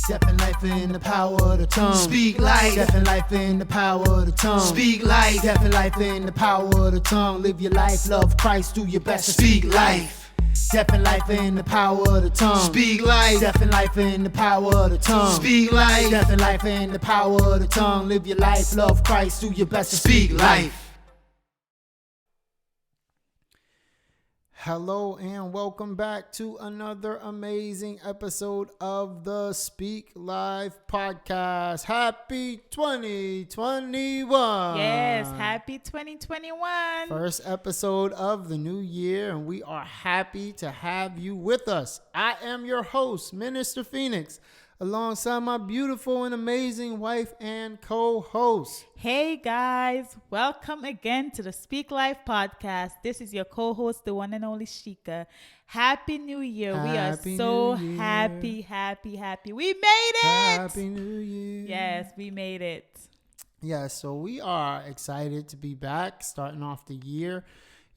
Death and life in the power of the tongue. Speak life. Death and life in the power of the tongue. Speak life. Death and life in the power of the tongue. Live your life, love Christ, do your best to Speak life. Death and life in the power of the tongue. Speak life. Death and life in the power of the tongue. Speak life. Death and life in the power of the tongue. Live your life, love Christ, do your best to Speak life. Hello and welcome back to another amazing episode of the Speak Live podcast. Happy 2021. Yes, happy 2021. First episode of the new year, and we are happy to have you with us. I am your host, Minister Phoenix, alongside my beautiful and amazing wife and co-host. Hey guys, welcome again to the Speak Life podcast. This is your co-host, the one and only Shika. Happy New Year. We are so happy. We made it. Happy New Year. Yes, we made it. Yeah, so we are excited to be back, starting off the year,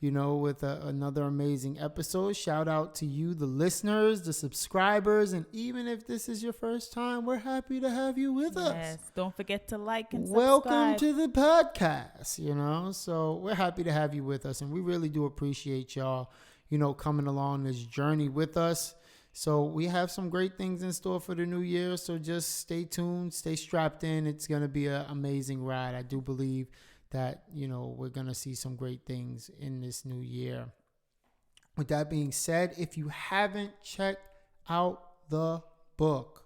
with another amazing episode. Shout out to you, the listeners, the subscribers, and even if this is your first time, we're happy to have you with us. Yes, don't forget to like and subscribe. Welcome to the podcast, so we're happy to have you with us, and we really do appreciate y'all, coming along this journey with us. So we have some great things in store for the new year, so just stay tuned, stay strapped in. It's going to be an amazing ride. I do believe that, we're going to see some great things in this new year. With that being said, if you haven't checked out the book,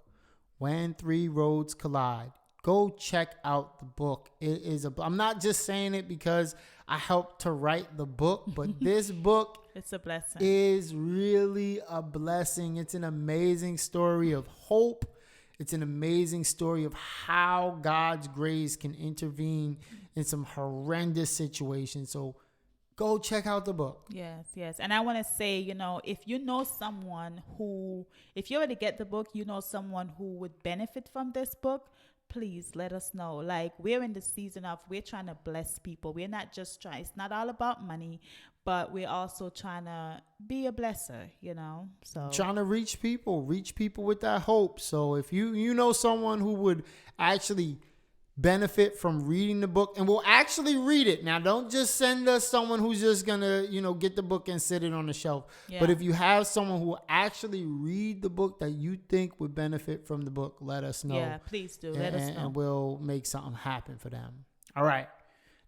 When Three Roads Collide, go check out the book. It is I'm not just saying it because I helped to write the book, but this book it's a blessing. Is really a blessing. It's an amazing story of hope. It's an amazing story of how God's grace can intervene in some horrendous situations. So go check out the book. Yes. And I want to say, if you know someone if you already get the book, someone who would benefit from this book, please let us know. Like, we're in the season of, we're trying to bless people. We're not just it's not all about money, but we're also trying to be a blesser, so trying to reach people with that hope. So if you know someone who would actually benefit from reading the book and will actually read it. Now, don't just send us someone who's just going to, get the book and sit it on the shelf. Yeah. But if you have someone who will actually read the book that you think would benefit from the book, let us know. Yeah, please do. Let us know. And we'll make something happen for them. All right.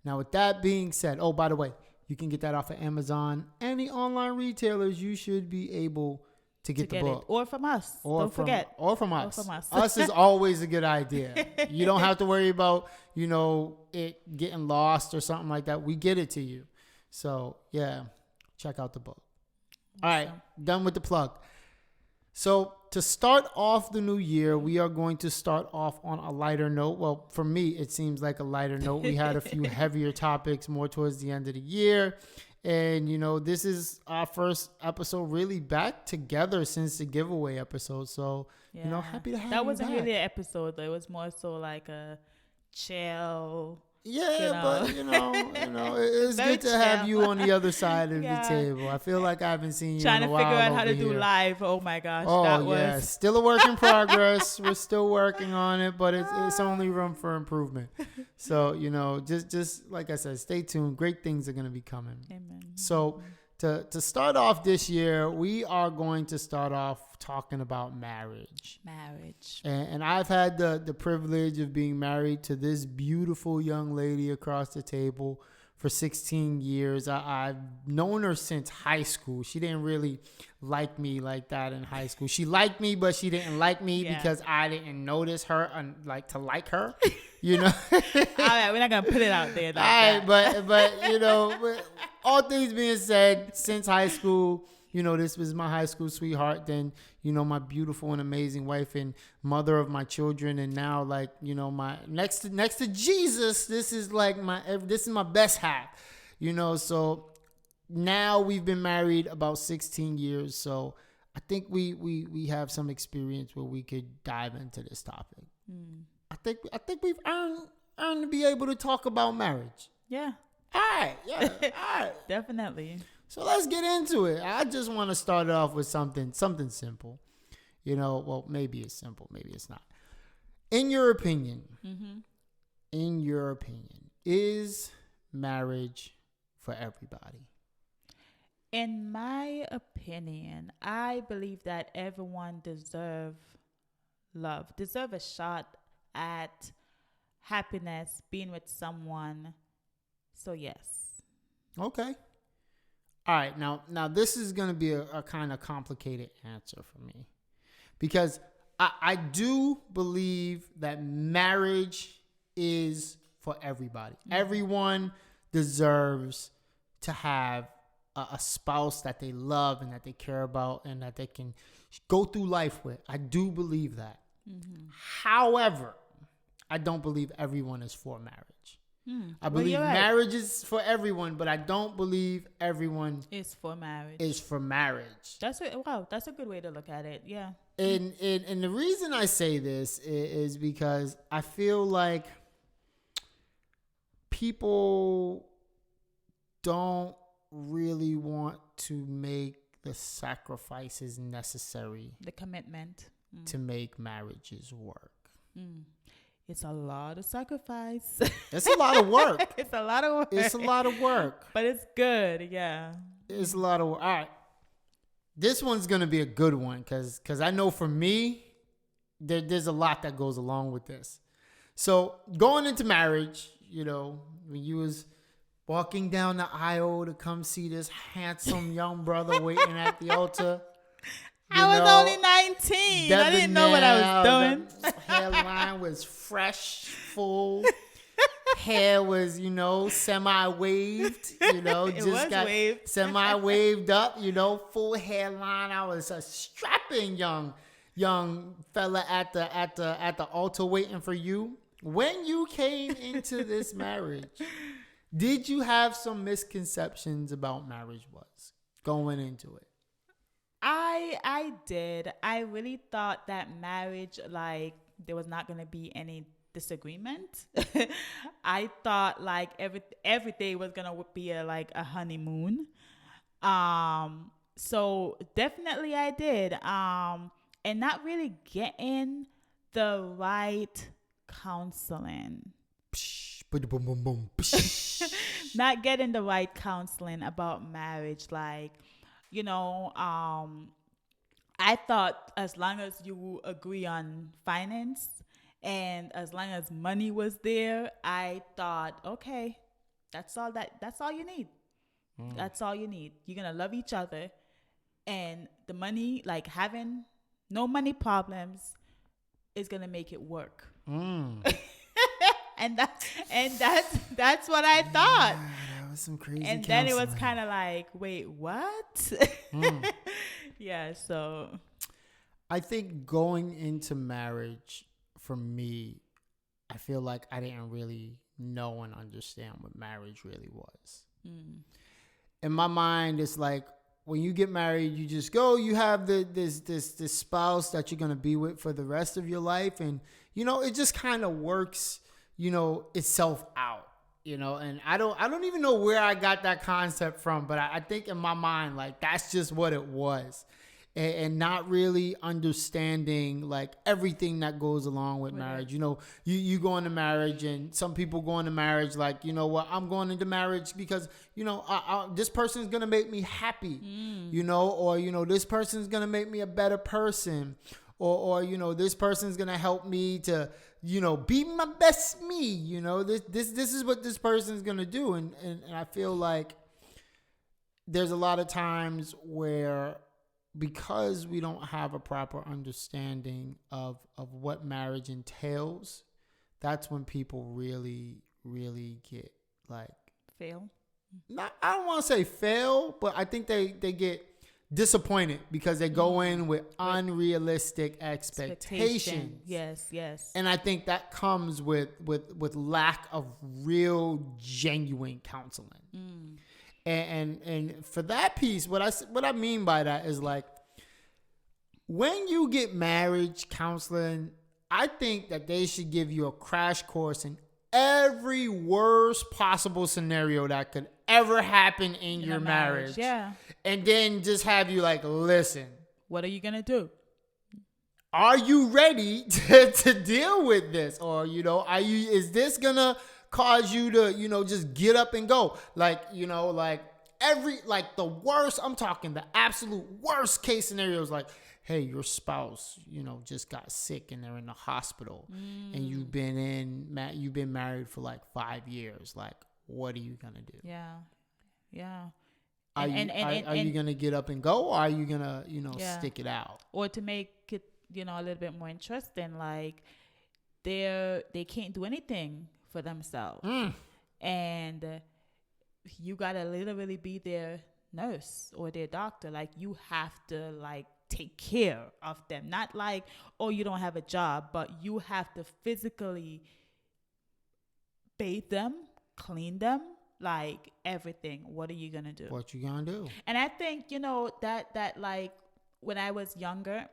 Now, with that being said, by the way, you can get that off of Amazon. Any online retailers, you should be able to get the book. Or from us. Don't forget. Or from us. Us is always a good idea. You don't have to worry about, it getting lost or something like that. We get it to you. So, yeah, check out the book. All right, done with the plug. So, to start off the new year, we are going to start off on a lighter note. Well, for me, it seems like a lighter note. We had a few heavier topics more towards the end of the year. And, this is our first episode really back together since the giveaway episode. So, happy to have you That wasn't back. really an episode, though. It was more so like a chill. Yeah, but, it's good to have you on the other side of the table. I feel like I haven't seen you trying in a to while figure out how to here. do live. Oh, my gosh. Yeah. Still a work in progress. We're still working on it, but it's only room for improvement. So, just like I said, stay tuned. Great things are going to be coming. Amen. So, to start off this year, we are going to start off talking about marriage. And I've had the privilege of being married to this beautiful young lady across the table for 16 years. I've known her since high school. She didn't really like me like that in high school. She liked me, but she didn't like me because I didn't notice her to like her. All right, we're not gonna put it out there. But all things being said, since high school, this was my high school sweetheart. Then, my beautiful and amazing wife and mother of my children. And now, my next to Jesus, this is my best half. So now we've been married about 16 years. So I think we have some experience where we could dive into this topic. I think we've earned to be able to talk about marriage. Yeah. All right. Yeah. All right. Definitely. So let's get into it. I just want to start off with something simple. You know, well, maybe it's simple, maybe it's not. In your opinion, is marriage for everybody? In my opinion, I believe that everyone deserve love, deserve a shot at happiness, being with someone. So yes. Okay. All right. Now this is going to be a kind of complicated answer for me, because I do believe that marriage is for everybody. Everyone deserves to have a spouse that they love and that they care about and that they can go through life with. I do believe that. However, I don't believe everyone is for marriage. I believe marriage is for everyone, but I don't believe everyone is for marriage. That's a good way to look at it. Yeah. And the reason I say this is because I feel like people don't really want to make the sacrifices necessary, the commitment to make marriages work. It's a lot of sacrifice. It's a lot of work. It's a lot of work. But it's good, yeah. It's a lot of work. All right. This one's going to be a good one because I know for me, there's a lot that goes along with this. So going into marriage, you know, when you was walking down the aisle to come see this handsome young brother waiting at the altar. I was only 19. I didn't know what I was doing. Hairline was fresh, full. Hair was, you know, semi-waved. You know, it just got waved. Semi-waved up. You know, full hairline. I was a strapping young fella at the altar waiting for you. When you came into this marriage, did you have some misconceptions about marriage was going into it? I did. I really thought that marriage, like, there was not going to be any disagreement. I thought like every day was going to be a honeymoon. So definitely I did. And not really getting the right counseling. Not getting the right counseling about marriage. Like, you know, I thought as long as you agree on finance and as long as money was there, I thought, okay, that's all you need. That's all you need. You're going to love each other, and the money, like having no money problems, is going to make it work. And that's what I thought. That was some crazy and counseling. Then it was kind of like, wait, what? Yeah, so I think going into marriage, for me, I feel like I didn't really know and understand what marriage really was. In my mind, it's like when you get married, you just go, you have this spouse that you're going to be with for the rest of your life. And, you know, it just kind of works, you know, itself out, you know, and I don't even know where I got that concept from, but I think in my mind, like, that's just what it was. And not really understanding like everything that goes along with marriage. You know, you go into marriage, and some people go into marriage like, you know what, I'm going into marriage because, you know, this person's going to make me happy, you know, or, you know, this person's going to make me a better person, or, you know, this person's going to help me to, you know, be my best me, you know, this is what this person's going to do. And I feel like there's a lot of times where, because we don't have a proper understanding of what marriage entails, that's when people really, really get like fail. Not, I don't want to say fail, but I think they get disappointed because they go in with unrealistic expectations. Yes. And I think that comes with lack of real, genuine counseling. And for that piece, what I mean by that is like, when you get marriage counseling, I think that they should give you a crash course in every worst possible scenario that could ever happen in your marriage. Yeah. And then just have you like, listen. What are you going to do? are you ready to deal with this? Or, is this gonna cause you to, just get up and go? Like, the worst, I'm talking the absolute worst case scenarios, like, hey, your spouse, just got sick and they're in the hospital and you've been married for like 5 years. Like, what are you gonna do? Yeah. Yeah. Are you gonna get up and go, or are you gonna, stick it out? Or to make it, a little bit more interesting, like they can't do anything for themselves. And you gotta literally be their nurse or their doctor. Like, you have to like take care of them. Not like, oh, you don't have a job, but you have to physically bathe them, clean them, like everything. What are you gonna do? What you gonna do? And I think, that like when I was younger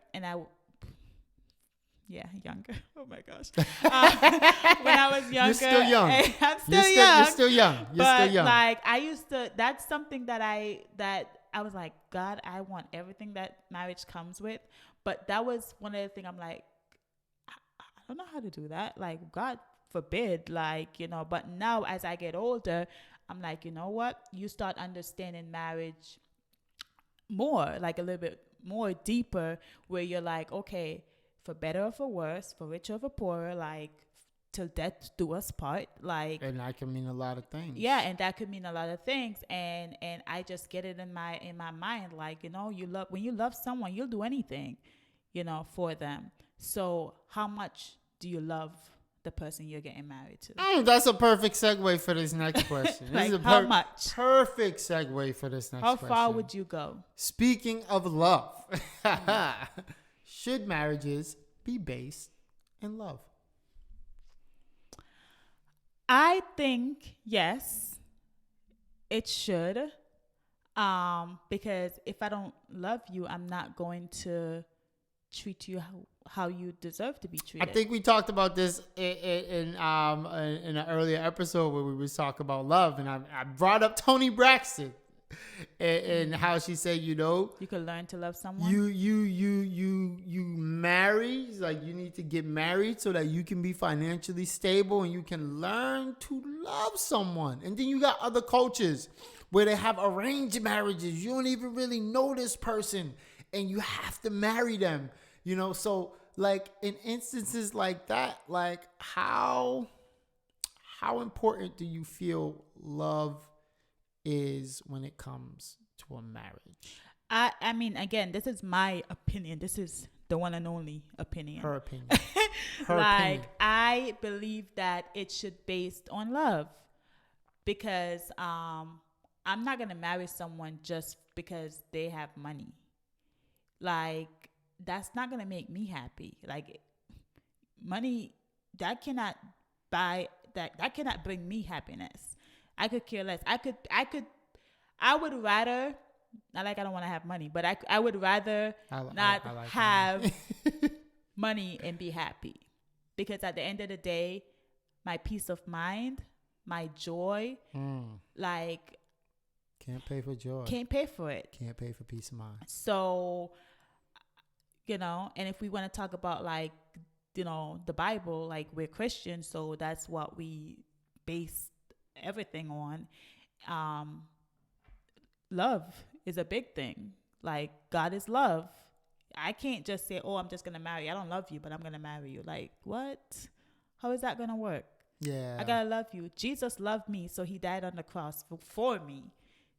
younger. Oh my gosh. When I was younger. You're still young. I'm still young. You're still young. But like, I used to, that's something that I was like, God, I want everything that marriage comes with. But that was one of the things I'm like, I don't know how to do that. Like, God forbid, like, but now as I get older, I'm like, you know what? You start understanding marriage more, like a little bit more deeper, where you're like, okay, for better or for worse, for richer or for poorer, like till death do us part. Like, and that can mean a lot of things. Yeah, and that could mean a lot of things. And I just get it in my mind, like, when you love someone, you'll do anything, for them. So how much do you love the person you're getting married to? That's a perfect segue for this next question. Like, this is a how much? Perfect segue for this next question. How far would you go? Speaking of love, should marriages be based in love? I think yes, it should. Because if I don't love you, I'm not going to treat you how you deserve to be treated. I think we talked about this in an earlier episode where we was talking about love, and I brought up Toni Braxton and how she said, you could learn to love someone. You marry, like, you need to get married so that you can be financially stable and you can learn to love someone. And then you got other cultures where they have arranged marriages. You don't even really know this person and you have to marry them. So like in instances like that, like how important do you feel love is when it comes to a marriage? I mean, again, this is my opinion. This is the one and only opinion. Her opinion. I believe that it should be based on love, because I'm not gonna marry someone just because they have money. Like, that's not gonna make me happy. Like, money that cannot buy that cannot bring me happiness. I could care less. I would rather, not like I don't want to have money, but I would rather not have money and be happy. Because at the end of the day, my peace of mind, my joy, like, can't pay for joy. Can't pay for it. Can't pay for peace of mind. So, and if we want to talk about, like, the Bible, like, we're Christians, so that's what we base everything on. Love is a big thing. Like, God is love. I can't just say, oh, I'm just gonna marry you. I don't love you, but I'm gonna marry you. Like, what? How is that gonna work? Yeah, I gotta love you. Jesus loved me, so he died on the cross for me.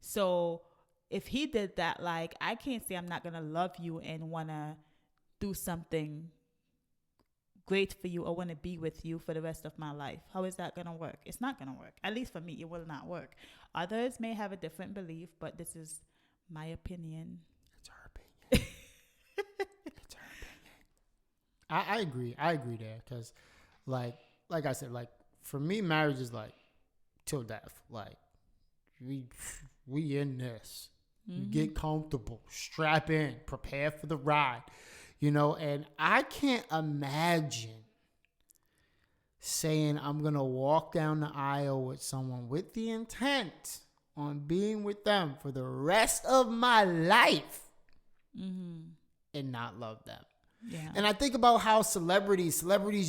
So if he did that, like, I can't say I'm not gonna love you and wanna do something great for you or want to be with you for the rest of my life. How is that going to work? It's not going to work. At least for me, it will not work. Others may have a different belief, but this is my opinion. It's her opinion. It's her opinion. I agree there, because like I said, like, for me, marriage is like till death. Like, we in this. You get comfortable, strap in, prepare for the ride. And I can't imagine saying I'm going to walk down the aisle with someone with the intent on being with them for the rest of my life and not love them. Yeah. And I think about how celebrities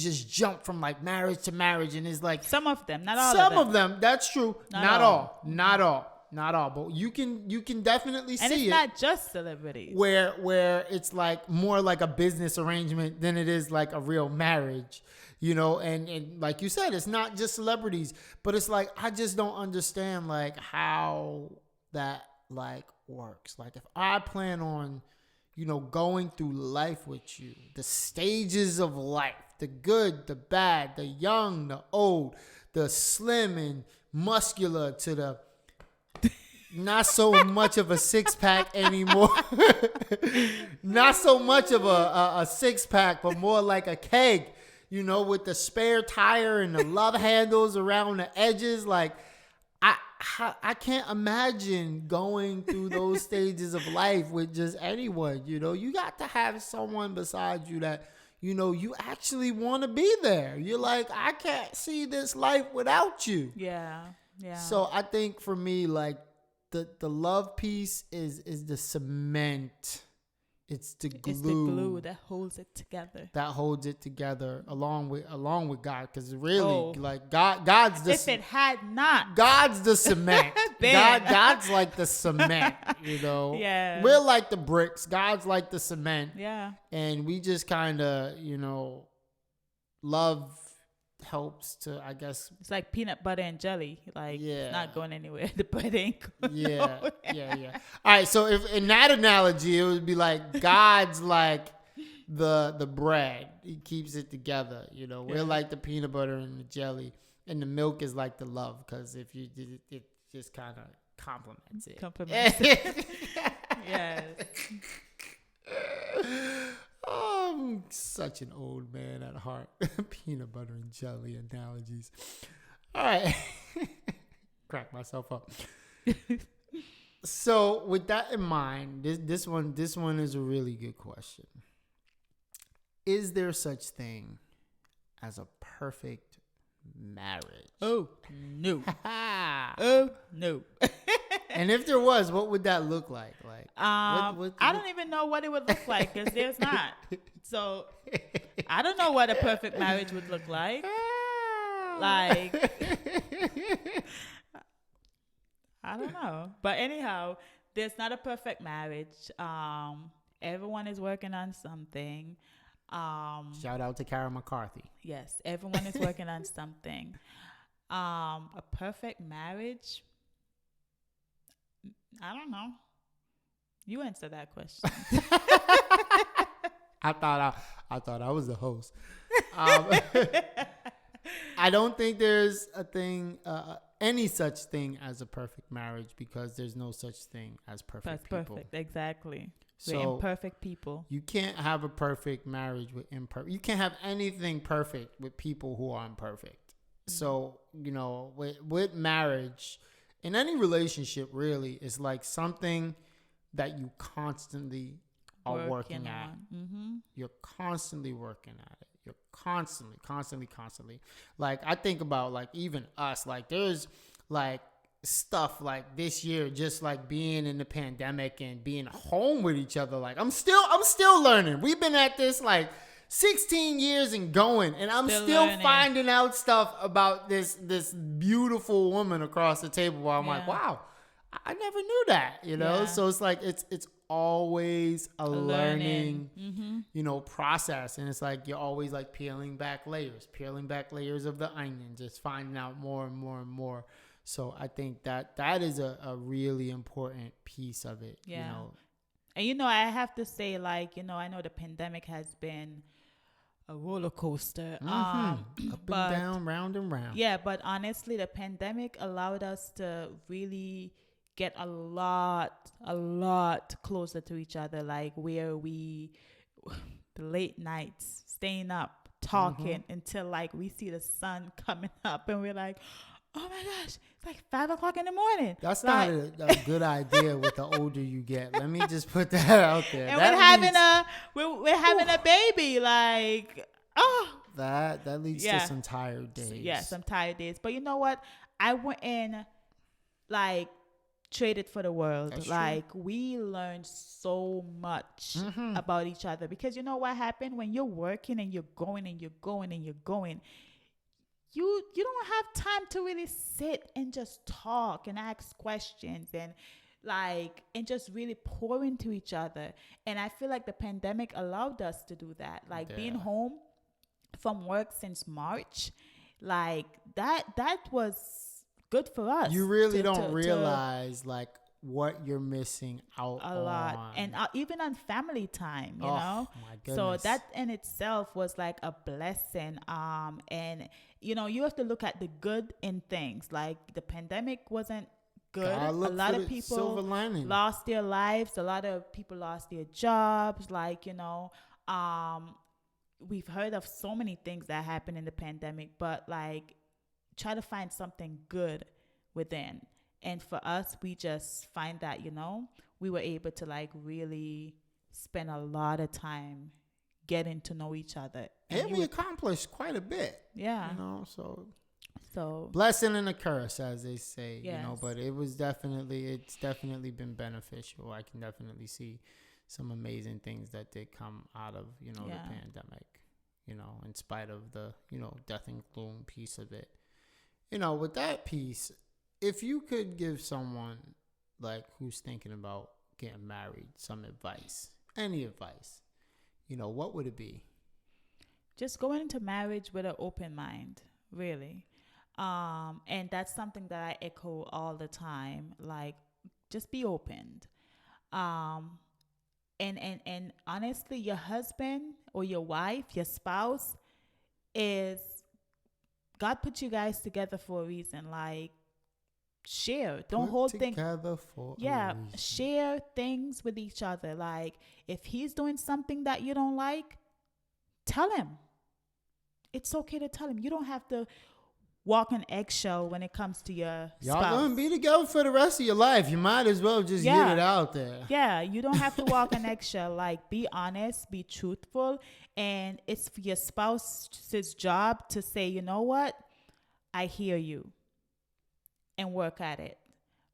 just jump from like marriage to marriage, and it's like Some of them, not all some of them. that's true. Not all. But you can definitely And see it's not just celebrities. where it's like more like a business arrangement than it is like a real marriage, you know. And like you said, it's not just celebrities, but it's like I just don't understand like how that like works. Like if I plan on, you know, going through life with you, the stages of life, the good, the bad, the young, the old, the slim and muscular to the not so much of a six pack anymore. Not so much of a six pack, but more like a keg, you know, with the spare tire and the love handles around the edges. Like, I can't imagine going through those stages of life with just anyone. You know, you got to have someone beside you that, you know, you actually want to be there. You're like, I can't see this life without you. Yeah. So I think for me, like, the love piece is the cement. It's the glue. It's the glue that holds it together. That holds it together along with God, because really, like God's the. If it had not, God's the cement. Then. God's like the cement. You know. Yeah. We're like the bricks. God's like the cement. Yeah. And we just kind of, you know, love helps to, I guess. It's like peanut butter and jelly. Like, Yeah. it's not going anywhere. The bread ain't going Yeah, nowhere. yeah. All right, so if in that analogy, it would be like God's like the bread. He keeps it together. You know, we're like the peanut butter and the jelly, and the milk is like the love, because if you did it just kind of complements it. Compliments it. Yes. I'm such an old man at heart. Peanut butter and jelly analogies. All right. Crack myself up. So with that in mind, this one is a really good question. Is there such thing as a perfect marriage? Oh, no. Ah. Oh, no. And if there was, what would that look like? Like, what I don't even know what it would look like, because there's not. So I don't know what a perfect marriage would look like. Like, I don't know. But anyhow, there's not a perfect marriage. Everyone is working on something. Shout out to Kara McCarthy. Yes, everyone is working on something. A perfect marriage, I don't know. You answer that question. I thought I was the host. I don't think there's a thing, any such thing as a perfect marriage, because there's no such thing as perfect That's people. perfect, exactly. So We're imperfect people. you can't have a perfect marriage with imperfect. You can't have anything perfect with people who are imperfect. So, you know, with marriage, in any relationship, really, it's like something that you constantly are working at. Mm-hmm. You're constantly working at it. You're constantly. Like, I think about, like, even us. Like, there's, like, stuff like this year, just like being in the pandemic and being home with each other. Like, I'm still learning. We've been at this, like, 16 years and going, and I'm still learning. finding out stuff about this beautiful woman across the table, where I'm like, wow, I never knew that, you know? Yeah. So it's like, it's always a learning, Mm-hmm. you know, process. And it's like, you're always like peeling back layers of the onion, just finding out more and more and more. So I think that is a really important piece of it, Yeah. you know? And, you know, I have to say, like, you know, I know the pandemic has been a roller coaster. Up but- and down, round and round. Yeah, but honestly, the pandemic allowed us to really get a lot closer to each other. Like, where the late nights, staying up, talking until like we see the sun coming up, and we're like, oh my gosh, it's like 5 o'clock in the morning. That's like, not a good idea with the older you get. Let me just put that out there. and That we're having a baby. Like, that leads to some tired days. Yeah, some tired days. But you know what? I went in like trade it for the world. That's true. Like, we learned so much about each other, because you know what happened when you're working and you're going and you're going and you're going. You don't have time to really sit and just talk and ask questions and just really pour into each other. And I feel like the pandemic allowed us to do that. Like, being home from work since March, like that was good for us. You really don't realize like what you're missing out a lot, and even on family time, you know. My So goodness. that in itself was like a blessing. And you know, you have to look at the good in things. Like, the pandemic wasn't good. Gotta A look lot for of the silver people lining. lost their lives. A lot of people lost their jobs. Like, you know, we've heard of so many things that happened in the pandemic, but like, try to find something good within. And for us, we just find that, you know, we were able to like really spend a lot of time getting to know each other. And we accomplished quite a bit. Yeah. You know, so So blessing and a curse, as they say, you know, Yes. but it's definitely been beneficial. I can definitely see some amazing things that did come out of, you know, Yeah. the pandemic, you know, in spite of the, you know, death and gloom piece of it. You know, with that piece, if you could give someone like who's thinking about getting married some advice, any advice, you know, what would it be? just going into marriage with an open mind, really. And that's something that I echo all the time. Like, just be open. And honestly, your husband or your wife, your spouse, is God put you guys together for a reason. Like, share. Don't Put hold things. together for a Yeah, reason. share things with each other. Like, if he's doing something that you don't like, tell him. It's okay to tell him. You don't have to walk on eggshell when it comes to your Y'all spouse. gonna be together for the rest of your life. You might as well just Yeah. get it out there. Yeah, you don't have to walk on eggshell. Like, be honest, be truthful, and it's for your spouse's job to say, you know what, I hear you, and work at it.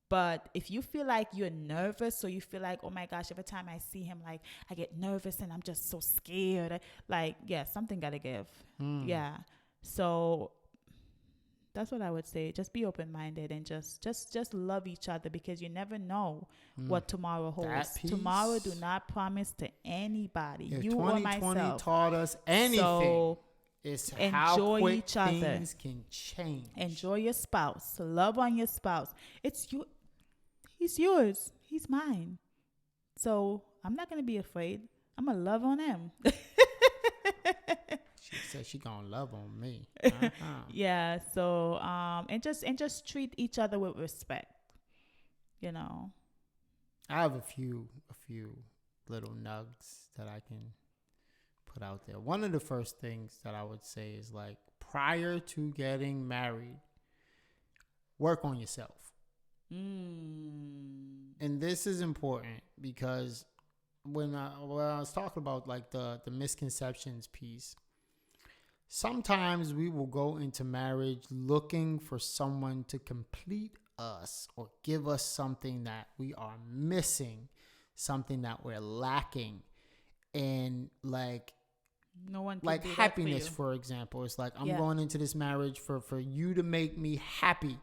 But if you feel like you're nervous, or you feel like, oh my gosh, every time I see him, like, I get nervous and I'm just so scared. Like, yeah, something gotta give. Yeah. So that's what I would say. Just be open-minded and just love each other, because you never know what tomorrow holds. That piece. Tomorrow do not promise to anybody. If You or 2020 myself. taught us anything, So it's enjoy how quick each other. things can change. enjoy your spouse. Love on your spouse. It's you. He's yours. He's mine. So I'm not gonna be afraid. I'm gonna love on him. She said she gonna love on me. Uh-huh. Yeah. So and just treat each other with respect. You know. I have a few little nugs that I can put out there. One of the first things that I would say is, like, prior to getting married, work on yourself. And this is important because when I was talking about like the misconceptions piece, sometimes we will go into marriage looking for someone to complete us or give us something that we are missing, something that we're lacking. And like No one can like do that happiness, for for example. It's like, I'm Yeah. going into this marriage for you to make me happy.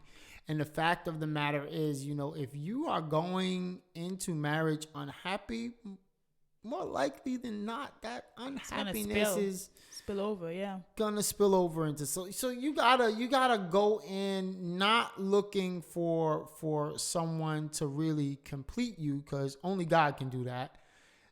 And the fact of the matter is, you know, if you are going into marriage unhappy, more likely than not, that unhappiness spill. is spill over. Yeah. gonna spill over into so you gotta go in not looking for someone to really complete you, because only God can do that,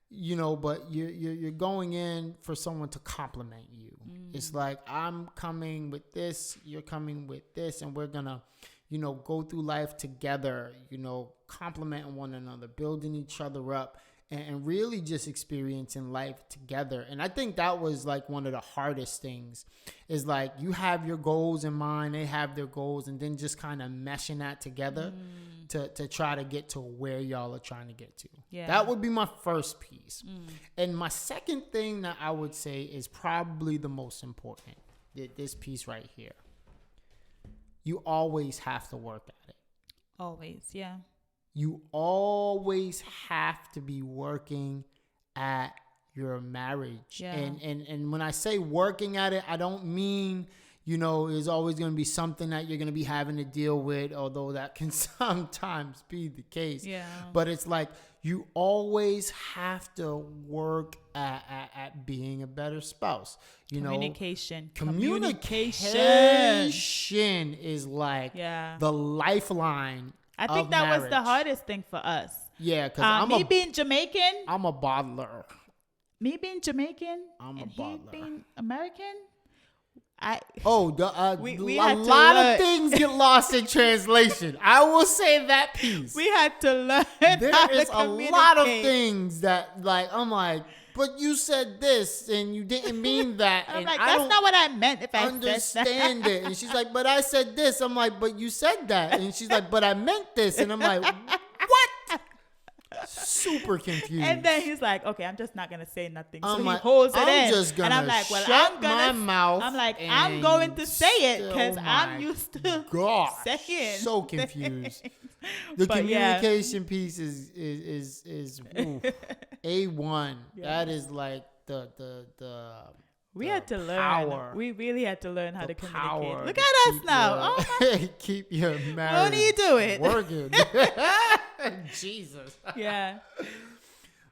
you know. But you're going in for someone to complement you. It's like, I'm coming with this, you're coming with this, and we're gonna, you know, go through life together, you know, complementing one another, building each other up, and really just experiencing life together. And I think that was like one of the hardest things, is like, you have your goals in mind, they have their goals, and then just kind of meshing that together to try to get to where y'all are trying to get to. Yeah. That would be my first piece. And my second thing that I would say is probably the most important, this piece right here. You always have to work at it. Always. Yeah. you always have to be working at your marriage. Yeah. And when I say working at it, I don't mean, there's always going to be something that you're going to be having to deal with, although that can sometimes be the case. Yeah. But it's like you always have to work at being a better spouse. Communication is like Yeah. the lifeline. I think of that was marriage. the hardest thing for us. Yeah, because being Jamaican, I'm a bottler. me being Jamaican, I'm a and he bottler. being American. We a had to lot learn. of things get lost in translation. I will say that piece. We had to learn. There how to is a lot of communicate. things that, I'm like, but you said this and you didn't mean that. I'm and like, I that's don't not what I meant. If I understand it. And she's like, but I said this. I'm like, but you said that. And she's like, but I meant this. And I'm like, what? Super confused. And then he's like, okay, I'm just not gonna say nothing. So I'm he like, holds it I'm in. just And I'm gonna like, well, shut I'm gonna my mouth I'm like, and I'm going to say it because oh I'm my used to Gosh, saying so confused. The But yeah. communication piece is ooh, A1. Yeah. That is like the We the had to learn. power. We really had to learn how the to power communicate. Look to at us keep now. your- keep your marriage. Won't you do it? Working. Jesus. Yeah.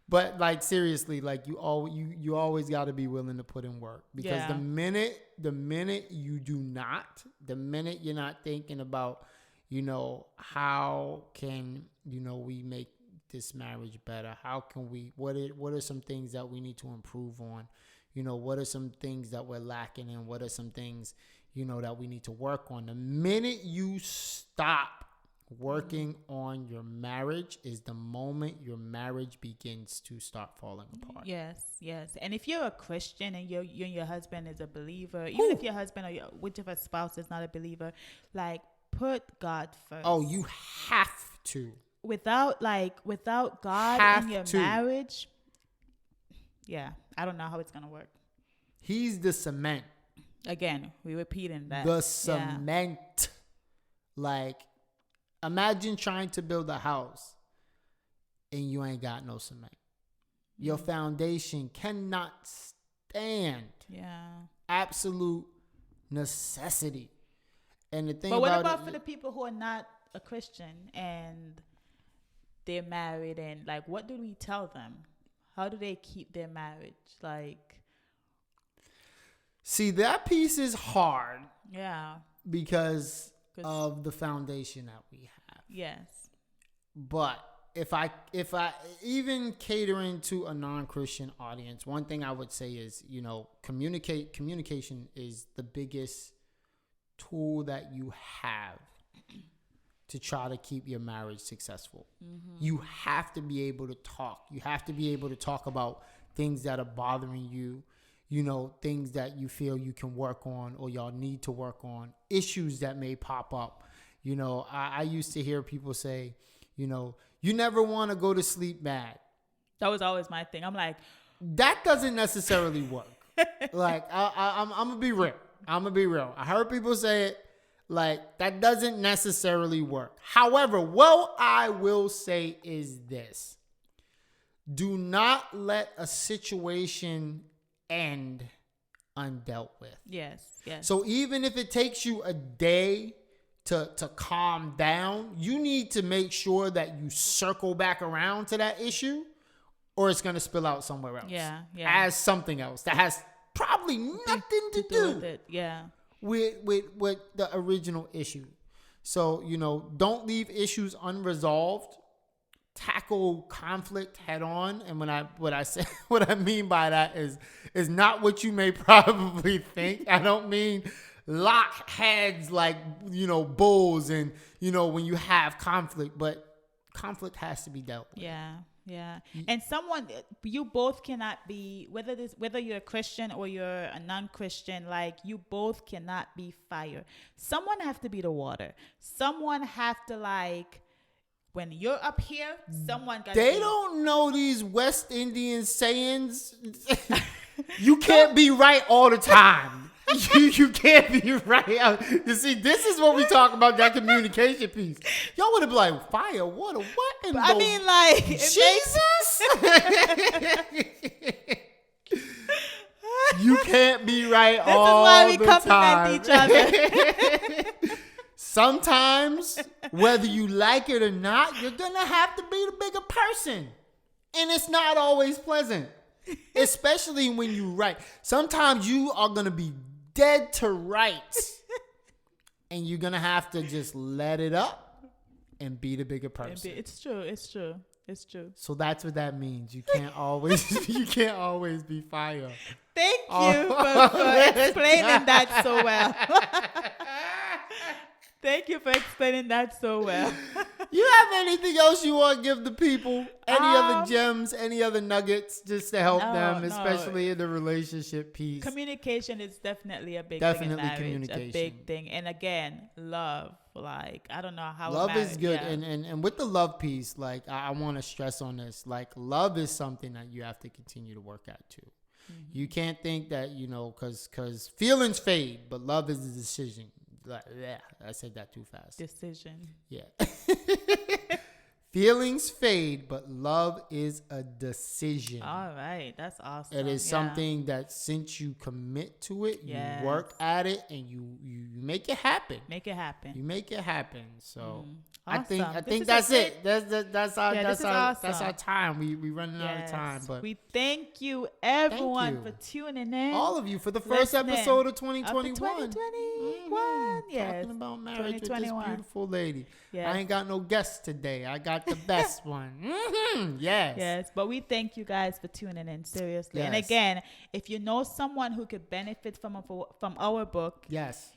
But like seriously, like you always got to be willing to put in work, because Yeah. the minute you do not, the minute you're not thinking about, how can we make this marriage better? How can we? What are some things that we need to improve on? What are some things that we're lacking in? What are some things that we need to work on? The minute you stop working on your marriage is the moment your marriage begins to start falling apart. Yes. And if you're a Christian and you and your husband is a believer, even if your husband or whichever spouse is not a believer, like put God first. Oh, you have to. Without God Have in your to. marriage, yeah, I don't know how it's gonna work. He's the cement. Again, we repeating that. The Yeah. cement. Like, imagine trying to build a house and you ain't got no cement. Your foundation cannot stand. Yeah. Absolute necessity. And the thing But what about about it, for the people who are not a Christian and they're married, and like, what do we tell them? How do they keep their marriage? Like, see, that piece is hard yeah. because 'Cause- of the foundation that we have. Yes. But if I even catering to a non-Christian audience, one thing I would say is, communication is the biggest tool that you have to try to keep your marriage successful. Mm-hmm. You have to be able to talk. You have to be able to talk about things that are bothering you, things that you feel you can work on or y'all need to work on, issues that may pop up. I used to hear people say, you never want to go to sleep mad. That was always my thing. I'm like, That doesn't necessarily work. Like, I'm going to be real. I heard people say it. Like, that doesn't necessarily work. However, what I will say is this. Do not let a situation end undealt with. yes. So even if it takes you a day to calm down, you need to make sure that you circle back around to that issue, or it's going to spill out somewhere else. Yeah. As something else that has probably nothing to do with it. Yeah. with the original issue. So, don't leave issues unresolved. Tackle conflict head on. And what I mean by that is not what you may probably think. I don't mean lock heads like, bulls and, when you have conflict, but conflict has to be dealt with. Yeah. And you both cannot be, whether you're a Christian or you're a non-Christian, like, you both cannot be fire. Someone have to be the water. Someone have to, like, when you're up here, someone got. They don't know these West Indian sayings. You can't be right all the time. you can't be right. You see, this is what we talk about, that communication piece. Y'all would have been like, fire, water, what in I the mean, like, Jesus? You can't be right this all is why we the compliment time. each other. Sometimes, whether you like it or not, you're going to have to be the bigger person. And it's not always pleasant, especially when you write. Sometimes you are going to be dead to rights, and you're going to have to just let it up and be the bigger person. It's true. It's true. It's true. So that's what that means. You can't always be fire. Thank you for explaining that so well. Thank you for explaining that so well. You have anything else you want to give the people? Any other gems, any other nuggets just to help them, especially in the relationship piece? Communication is definitely a big Definitely thing in marriage. communication. A big thing. And again, love. Like, I don't know how love is good. Yeah. And with the love piece, like I want to stress on this, like love is something that you have to continue to work at too. Mm-hmm. You can't think that, because feelings fade, but love is a decision. Like, yeah, I said that too fast. Decision. Yeah. Feelings fade, but love is a decision. All right. That's awesome. It is something that since you commit to it, you work at it, and you make it happen. Make it happen. You make it happen. So Awesome. I think that's it. That's our time. We running out of time. But we thank you everyone for tuning in. All of you for the first episode of 2021. 2021. Yes. Talking about marriage with this 2021. beautiful lady. Yes. I ain't got no guests today. I got the best one. Yes. Yes. But we thank you guys for tuning in. Seriously. Yes. And again, if you know someone who could benefit from our book, yes,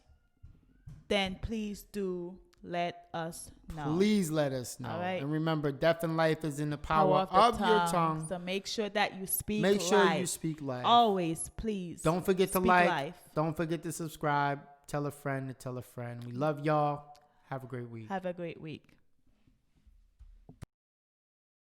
then please do let us know. Please let us know. All right. And remember, death and life is in the power of your tongue. So make sure that you speak Make sure life. you speak life. Always, please. Don't forget to speak like. life. Don't forget to subscribe. Tell a friend to tell a friend. We love y'all. Have a great week. Have a great week.